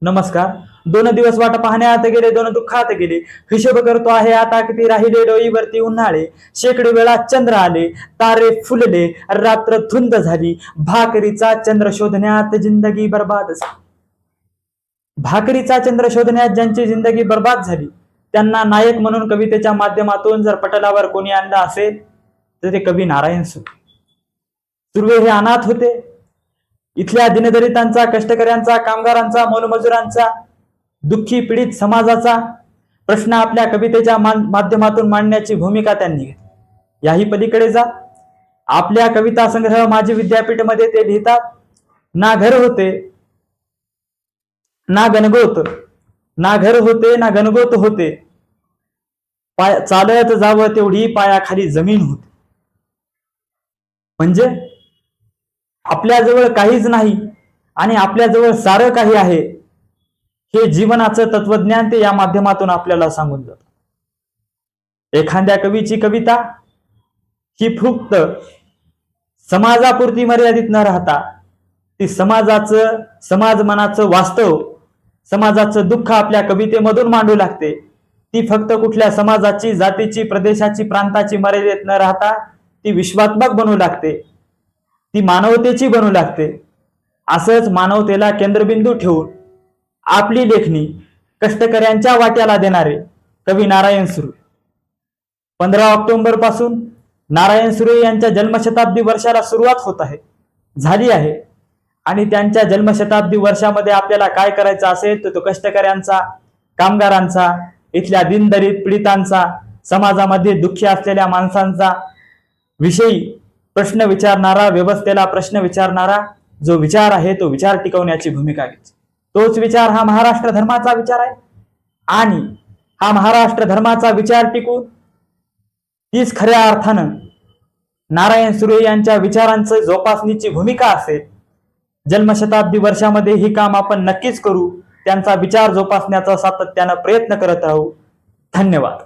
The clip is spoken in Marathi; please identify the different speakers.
Speaker 1: नमस्कार. 2 दिवस वाट पाहण्यात गेले, 2 दुःखात गेले. हिशोब करतो आहे आता किती राहिले डोईवरती उन्हाळे. शेकडो वेळा चंद्र आले, तारे फुलले, रात्र धुंद झाली. भाकरीचा चंद्र शोधण्यात जिंदगी बर्बाद झाली. भाकरीचा चंद्र शोधण्यात ज्यांची जिंदगी बर्बाद झाली, त्यांना नायक म्हणून कवितेच्या माध्यमातून जर पटलावर कोणी आणलं असेल तर ते कवी नारायण सुर्वे. सुर्वे हे अनाथ होते. इथल्या दिनदलितांचा, कष्टकऱ्यांचा, कामगारांचा, मोलमजुरांचा, दुःखी पीडित समाजाचा प्रश्न आपल्या कवितेच्या माध्यमातून मांडण्याची भूमिका त्यांनी घेतली. याही पलीकडे जा, आपल्या कविता संग्रह माझे विद्यापीठ मध्ये ते लिहितात, ना घर होते ना गणगोत, ना घर होते ना गणगोत होते, चालत जावं तेवढी पायाखाली जमीन होती. म्हणजे आपल्याजवळ काहीच नाही आणि आपल्याजवळ सारं काही आहे, हे जीवनाचं तत्वज्ञान ते या माध्यमातून आपल्याला सांगून जातं. एखाद्या कवीची कविता ही फक्त समाजापुरती मर्यादित न राहता ती समाजाचं, समाज मनाचं वास्तव, समाजाचं दुःख आपल्या कवितेमधून मांडू लागते. ती फक्त कुठल्या समाजाची, जातीची, प्रदेशाची, प्रांताची मर्यादित न राहता ती विश्वात्मक बनू लागते, ती मानवतेची बनू लागते. असंच मानवतेला केंद्रबिंदू ठेवून आपली लेखणी कष्टकऱ्यांच्या वाट्याला देणारे कवी नारायण सुर्वे. 15 ऑक्टोबर पासून नारायण सुर्वे यांच्या जन्मशताब्दी वर्षाला सुरुवात होत आहे, झाली आहे. आणि त्यांच्या जन्मशताब्दी वर्षामध्ये आपल्याला काय करायचं असेल तर तो कष्टकऱ्यांचा, कामगारांचा, इथल्या दीनदलित पीडितांचा, समाजामध्ये दुःखी असलेल्या माणसांचा विषयी प्रश्न विचारणारा, व्यवस्थेला प्रश्न विचारणारा जो विचार आहे तो विचार टिकवण्याची भूमिका घेतली. तोच विचार हा महाराष्ट्र धर्माचा विचार आहे. आणि हा महाराष्ट्र धर्माचा विचार टिकून तीच खऱ्या अर्थानं नारायण सुर्वे यांच्या विचारांचं जोपासणीची भूमिका असेल. जन्मशताब्दी वर्षामध्ये ही काम आपण नक्कीच करू. त्यांचा विचार जोपासण्याचा सातत्यानं प्रयत्न करत राहू. धन्यवाद.